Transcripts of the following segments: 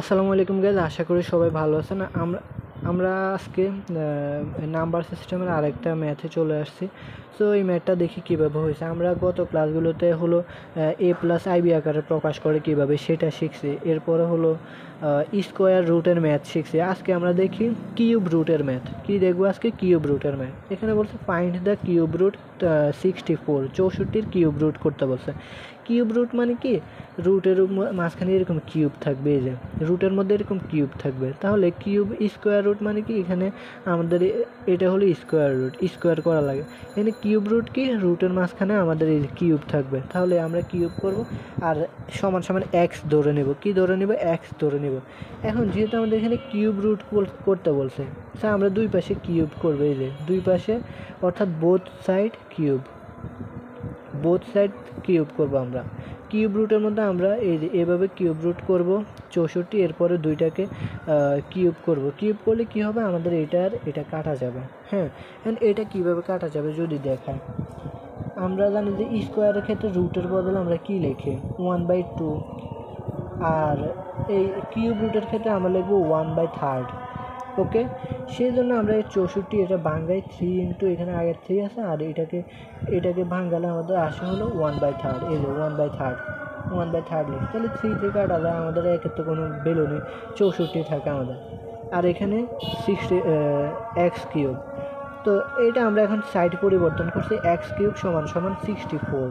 আসসালামু আলাইকুম গাইজ, আশা করি সবাই ভালো আছেন। আমরা আজকে নাম্বার সিস্টেমের আরেকটা ম্যাথে চলে আসছি। সো এই ম্যাথটা দেখি কীভাবে হয়েছে। আমরা গত ক্লাসগুলোতে হলো এ প্লাস আইবি আকারে প্রকাশ করে কীভাবে সেটা শিখছি। এরপরে হলো স্কোয়ার রুটের ম্যাথ শিখছি। আজকে আমরা দেখি কিউব রুটের ম্যাথ। কি দেখবো আজকে? কিউব রুটের ম্যাথ। এখানে বলছে find the cube root 64, 64 cube root করতে বলছে। কিউব রুট মানে কি? রুটের মাঝখানে এরকম কিউব থাকবে, এই যে রুটের মধ্যে এরকম কিউব থাকবে। তাহলে কিউব স্কোয়ার রুট মানে কি? এখানে আমাদের এটা হলো স্কোয়ার রুট, স্কোয়ার করা লাগে। এখানে কিউব রুট কি? রুটের মাঝখানে আমাদের এই কিউব থাকবে। তাহলে আমরা কিউব করব আর সমান সমান এক্স ধরে নেব। কি ধরে নেব? এক্স ধরে নেব। এখন যেহেতু আমাদের এখানে কিউব রুট করতে বলছে, আমরা দুই পাশে কিউব করবো। এই যে দুই পাশে, অর্থাৎ both side cube, both side cube করব। আমরা কিউব রুটের মধ্যে আমরা এই যে এভাবে কিউব রুট করব 64, এরপরে দুইটাকে কিউব করব। কিউব করলে কি হবে? আমাদের এটা কাটা যাবে। হ্যাঁ, এটা কিভাবে কাটা যাবে যদি দেখায়। আমরা জানি যে স্কোয়ারের ক্ষেত্রে রুটের বদলে আমরা কি লিখি? 1/2। আর এই কিউব রুটের ক্ষেত্রে আমরা লিখবো 1/3। ওকে, সেই জন্য আমরা এই 64 এটা ভাঙ্গাই 3 ইন্টু, এখানে আগের 3 আছে, আর এটাকে ভাঙ্গালে আমাদের আসে হলো 1/3। এই যে 1/3 লিখি। তাহলে 3 থেকে কাটা যায়, আমাদের একের তো কোনো ভ্যালু নেই, 64 থাকে আমাদের। আর এখানে 60 এক্স কিউব। তো এটা আমরা এখন সাইড পরিবর্তন করছি, এক্স কিউব সমান সমান 64,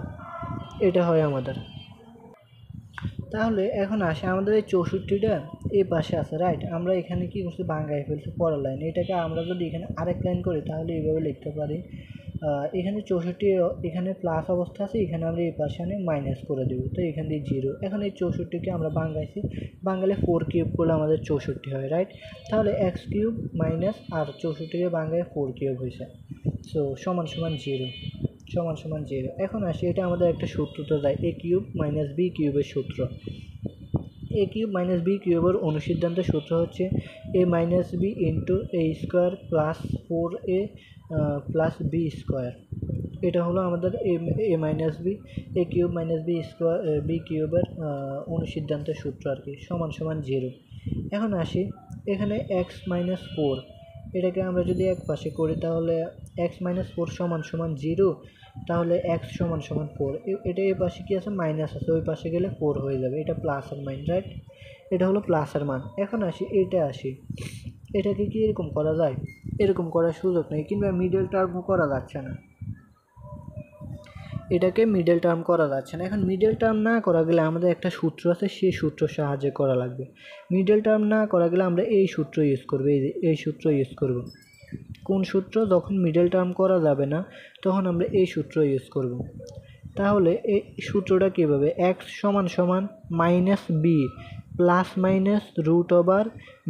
এটা হয় আমাদের। তাহলে এখন আসে আমাদের এই 64টা এই পাশে আছে, রাইট? আমরা এখানে কি করছি? ভাঙ্গাই ফেলছি পরের লাইন। এটাকে আমরা যদি এখানে আরেক লাইন করি তাহলে এইভাবে লিখতে পারি, এখানে 64 এখানে প্লাস অবস্থা আছে, এখানে আমরা এই পাশে মাইনাস করে দেবো, তো এখান দিয়ে 0। এখন এই 64কে আমরা ভাঙ্গাইছি, ভাঙ্গালে 4 কিউব করলে আমাদের 64 হয়, রাইট? তাহলে এক্স কিউব মাইনাস আর 64কে ভাঙ্গায় 4 কিউব হয়েছে। সো সমান সমান 0, সমান সমান 0। এখন আসি, এটা আমাদের একটা সূত্রতে যায়, এ কিউব মাইনাস বি কিউবের সূত্র। এ কিউব মাইনাস বি কিউবের অনুসিদ্ধান্তের সূত্র হচ্ছে a minus b into a square plus 4a plus b square. এটা হলো আমাদের a minus b, a cube minus b square b কিউবের অনুসিদ্ধান্তের সূত্র আর কি, সমান সমান 0। এখন আসি, এখানে এক্স মাইনাস 4, এটাকে আমরা যদি এক পাশে করি তাহলে এক্স মাইনাস 4 সমান সমান 0। তাহলে এক্স সমান সমান 4, এটা এই পাশে কি আছে? মাইনাস আছে, ওই পাশে গেলে 4 হয়ে যাবে। এটা প্লাস আর মাইন, রাইট? এটা হলো প্লাসের মান। এখন আসি, এটাকে কি এরকম করা যায়? এরকম করার সুযোগ নেই, কিংবা মিডল টার্মও করা যাচ্ছে না, এটাকে মিডল টার্ম করা যাচ্ছে না। এখন মিডল টার্ম না করা গেলে আমাদের একটা সূত্র আছে, সেই সূত্র সাহায্যে করা লাগবে। মিডল টার্ম না করা গেলে আমরা এই সূত্র ইউজ করবো, এই সূত্র ইউজ করব। কোন সূত্র? যখন মিডল টার্ম করা যাবে না তখন আমরা এই সূত্র ইউজ করব। তাহলে এই সূত্রটা কীভাবে? এক্স সমান সমান minus B plus minus root over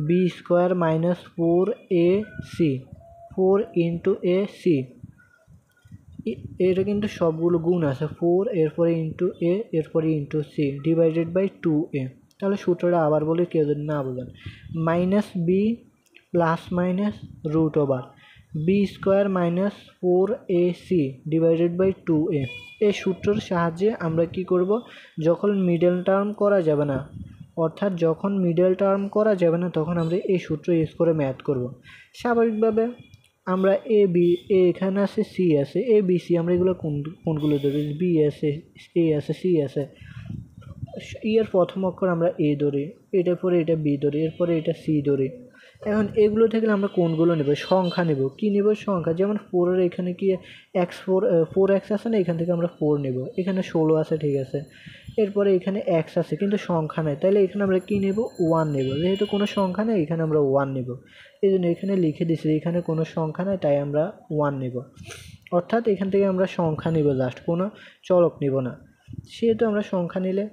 B square minus 4ac, 4 into A C. এটা কিন্তু সবগুলো গুণ আছে, 4 এরপরে ইন্টু এ এরপরে into C divided by 2a। তাহলে সূত্রটা আবার বলি, কেউ যদি না বোঝেন, minus B plus minus root over B square minus 4ac divided by 2a। এই সূত্রের সাহায্যে আমরা কি করব? যখন মিডল টার্ম করা যাবে না, অর্থাৎ যখন মিডল টার্ম করা যাবে না তখন আমরা এই সূত্র ইউজ করে ম্যাথ করব। স্বাভাবিকভাবে আমরা এখানে আছে, সি আছে, এ বি সি, আমরা এগুলো কোনগুলো ধরি? বি আছে, এ আছে, সি আছে। এর প্রথম অক্ষর আমরা এ ধরি, এটার পরে এটা বি ধরি, এরপরে এটা সি ধরি। এখন এগুলো থেকে আমরা কোনগুলো নেব? সংখ্যা নেব। কি নেব? সংখ্যা। যেমন 4-এর এখানে কি ফোর এক্স আছে না, এখান থেকে আমরা 4 নেব। এখানে 16 আছে, ঠিক আছে। এরপরে এখানে এক্স আছে কিন্তু সংখ্যা নেই, তাহলে এখানে আমরা কি নেব? 1 নেব। যেহেতু কোনো সংখ্যা নেই এখানে আমরা 1 নেব। এই জন্য এখানে লিখে দিচ্ছি, এখানে কোনো সংখ্যা নেই তাই আমরা 1 নেব। অর্থাৎ এখান থেকে আমরা সংখ্যা নেব, জাস্ট কোনো চলক নেব না। সেহেতু আমরা সংখ্যা নিলে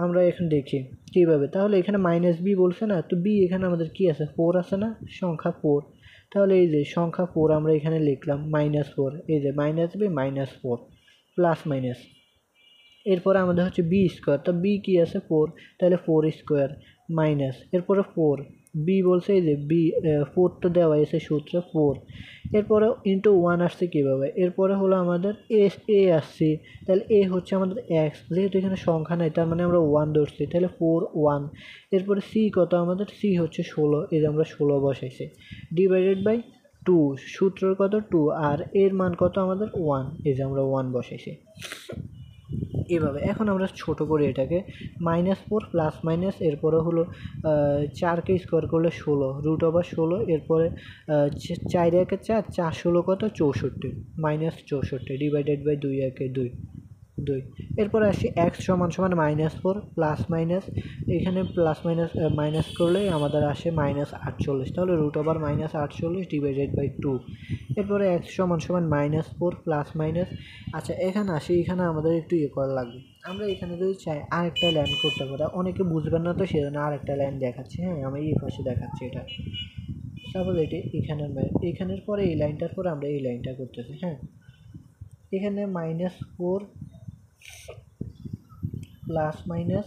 আমরা এখানে দেখি কীভাবে। তাহলে এখানে মাইনাস বি বলছে না, তো বি এখানে আমাদের কি আছে? 4 আছে না, সংখ্যা 4। তাহলে এই যে সংখ্যা 4 আমরা এখানে লিখলাম -4, এই যে মাইনাস বি -4 প্লাস মাইনাস। এরপরে আমাদের হচ্ছে বি স্কোয়ার, তো বি কি আছে? 4, তাহলে 4 স্কোয়ার মাইনাস, এরপরে 4, বি বলছে এই যে বি 4 তো দেওয়া আছে সূত্রে 4, এরপরে ইন্টু 1 আসছে কীভাবে, এরপরে হলো আমাদের এ আসছে, তাহলে এ হচ্ছে আমাদের এক্স, যেহেতু এখানে সংখ্যা নাই তার মানে আমরা 1 ধরছি, তাহলে 4 1, এরপরে সি কত আমাদের, সি হচ্ছে 16, এই যে আমরা 16 বসাইছি, ডিভাইডেড বাই 2, সূত্রের কত 2, আর এর মান কত আমাদের 1, এই যে আমরা 1 বসাইছি এভাবে। এখন আমরা ছোট করি এটাকে, -4 প্লাস মাইনাস, এরপরে হলো 4কে স্কোয়ার করলে 16, রুট ওভার 16, এরপরে 4 একে 4, 4 16 কত 64, -64 ডিভাইডেড বাই 2 একে 2, এরপরে আসি এক্স সমান সমান -4 প্লাস মাইনাস, এখানে প্লাস মাইনাস মাইনাস করলেই আমাদের আসে -48, তাহলে রুট ওভার -48 ডিভাইডেড বাই 2, এরপরে এক্স সমান সমান -4 প্লাস মাইনাস। আচ্ছা এখানে আসি, এখানে আমাদের একটু ইয়ে করা লাগবে, আমরা এখানে যদি চাই আরেকটা লাইন করতে পারি, অনেকে বুঝবেন না তো সেজন্য আরেকটা লাইন দেখাচ্ছি। হ্যাঁ আমি এই পাশে দেখাচ্ছি এটা, সাপোজ এটি এখানের পরে এই লাইনটার পরে আমরা এই লাইনটা করতেছি। হ্যাঁ এখানে -4 প্লাস মাইনাস,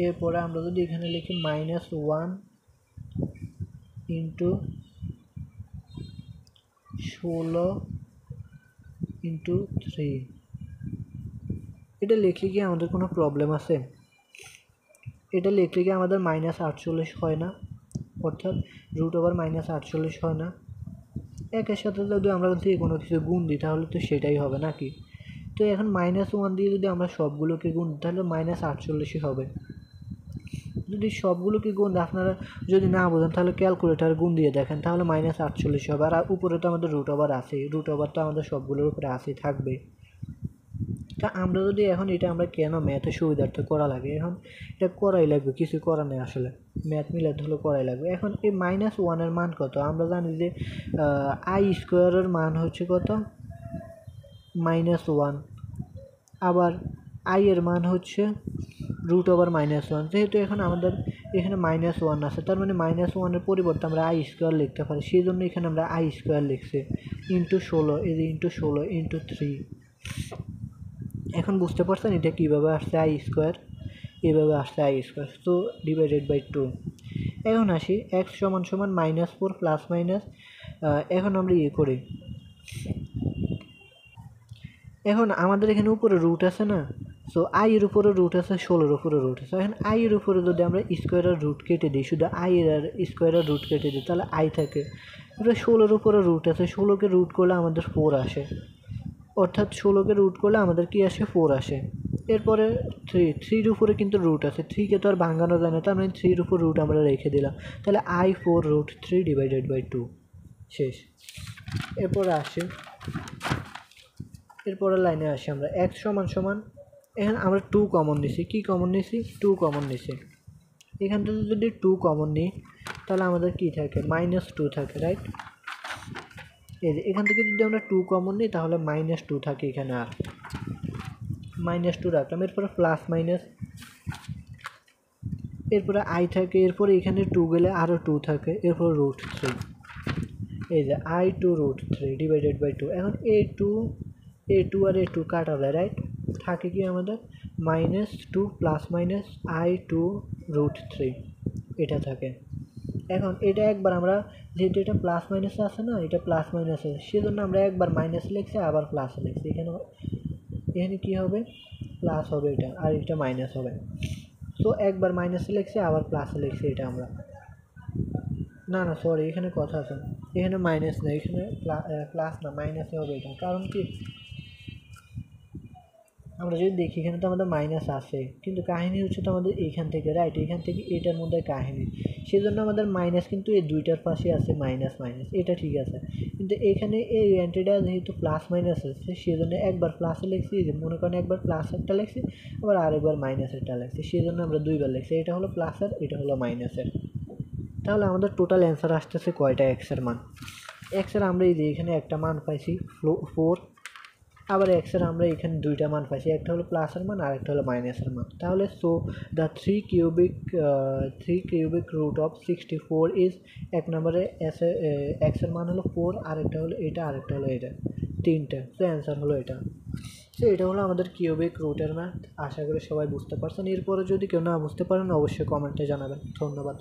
এরপরে আমরা যদি এখানে লিখি -1 ইন্টু 16 ইন্টু 3, এটা লিখলে কি আমাদের কোনো প্রবলেম আছে? এটা লিখলে কি আমাদের -48 হয় না, অর্থাৎ রুট ওভার -48 হয় না? একের সাথে যদি আমরা যদি কোনো কিছু গুণ দিই তাহলে তো সেটাই হবে নাকি? তো এখন -1 দিয়ে যদি আমরা সবগুলোকে গুণ তাহলে -48 হবে। যদি সবগুলোকে গুণ আপনারা যদি না বোঝেন তাহলে ক্যালকুলেটার গুণ দিয়ে দেখেন, তাহলে -48 হবে। আর উপরে তো আমাদের রুট ওভার আছেই, রুট ওভার তো আমাদের সবগুলোর উপরে আছেই থাকবে। তা আমরা যদি এখন এটা আমরা কেন ম্যাথে সুবিধার্থে করা লাগে, এখন এটা করাই লাগবে, কিছু করার নেই আসলে, ম্যাথ মিলাতে হলে করাই লাগবে। এখন এই -1 মান কত, আমরা জানি যে আই স্কোয়ারের মান হচ্ছে কত -1, আবার আই এর মান হচ্ছে রুট ওভার -1, যেহেতু এখন আমাদের এখানে -1 আছে, তার মানে -1-এর পরিবর্তে আমরা আই স্কোয়ার লিখতে পারি, সেই জন্য এখানে আমরা আই স্কোয়ার লিখছি ইন্টু 16, এই যে ইন্টু 16 ইন্টু 3। এখন বুঝতে পারছেন এটা কীভাবে আসছে আই স্কোয়ার, এভাবে আসছে আই স্কোয়ার, তো ডিভাইডেড বাই 2। এখন আসি এক্স সমান সমান -4 প্লাস মাইনাস, এখন আমরা ইয়ে করি, এখন আমাদের এখানে উপরে রুট আছে না, সো আই এর উপরে রুট আছে, 16-এর উপরে রুট আছে, এখন আই এর উপরে যদি আমরা স্কোয়ারের রুট কেটে দিই, শুধু আই এর স্কোয়ারের রুট কেটে দিই তাহলে আই থাকে, এবার 16-এর উপরে রুট আছে, 16কে রুট করলে আমাদের 4 আসে, অর্থাৎ 16কে রুট করলে আমাদের কি আসে 4 আসে। এরপরে 3-এর উপরে কিন্তু রুট আছে, 3কে তো আর ভাঙানো যায় না, তার মানে 3-এর উপর রুট আমরা রেখে দিলাম, তাহলে I4√3 ডিভাইডেড বাই 2 শেষ। এরপরে এরপরের লাইনে আসি আমরা x সমান সমান, এখানে আমরা 2 কমন নিছি, কি কমন নিছি 2 কমন নিছি, এখান থেকে যদি 2 কমন নিই তাহলে আমাদের কি থাকে -2 থাকে, রাইট? এই যে এখান থেকে যদি আমরা 2 কমন নিই তাহলে -2 থাকে, এখানে আর -2 রাখলাম, এরপরে প্লাস মাইনাস, এরপরে আই থাকে, এরপরে এখানে 2 গেলে আরও 2 থাকে, এরপর √3, এই যে I2√3 ডিভাইডেড বাই 2। এখন a2 আর a2 কাটা যায়, রাইট? থাকে কি আমাদের -2 প্লাস মাইনাস I2√3 এটা থাকে। এখন এটা একবার আমরা যেহেতু এটা প্লাস মাইনাসে আছে না, এটা প্লাস মাইনাসে, সেজন্য আমরা একবার মাইনাস লিখছি আবার প্লাস লিখছি, এখানে কি হবে প্লাস হবে এটা, আর এটা মাইনাস হবে, সো একবার মাইনাসে লিখছি আবার প্লাসে লিখছি, এটা আমরা না সরি এখানে কথা আছে, এখানে মাইনাস না, এখানে প্লাস না মাইনাসে হবে এটা, কারণ কি আমরা যদি দেখি এখানে তো আমাদের মাইনাস আছে, কিন্তু কাহিনী হচ্ছে তো আমাদের এইখান থেকে, রাইট? এখান থেকে এটার মধ্যে কাহিনী, সেজন্য আমাদের মাইনাস কিন্তু এই দুইটার পাশে আছে মাইনাস, এটা ঠিক আছে, কিন্তু এখানে এই এন্ট্রিটা যেহেতু প্লাস মাইনাস আছে সেজন্য একবার প্লাসে লিখছি, যে মনে করেন একবার প্লাস একটা লিখছি আবার আরেকবার মাইনাস একটা লিখছি, সেজন্য আমরা দুইবার লিখছি, এটা হলো প্লাসের, এটা হলো মাইনাসের। তাহলে আমাদের টোটাল অ্যান্সার আসতেছে কয়টা এক্সের মান, এক্সের আমরা এই যে এখানে একটা মান পাইছি 4, আবার এক্সের আমরা এখানে দুইটা মান পাইছি, একটা হলো প্লাসের মান আর একটা হলো মাইনাসের মান। তাহলে so the 3 cubic root of 64 is, এক নম্বরে এক্সের মান হলো 4, আরেকটা হলো এটা, আরেকটা হলো এটা, তিনটা, তো অ্যান্সার হলো এটা। তো এটা হলো আমাদের কিউবিক রুটের ম্যাথ। আশা করি সবাই বুঝতে পারছেন। এরপরে যদি কেউ না বুঝতে পারেন অবশ্যই কমেন্টে জানাবেন। ধন্যবাদ।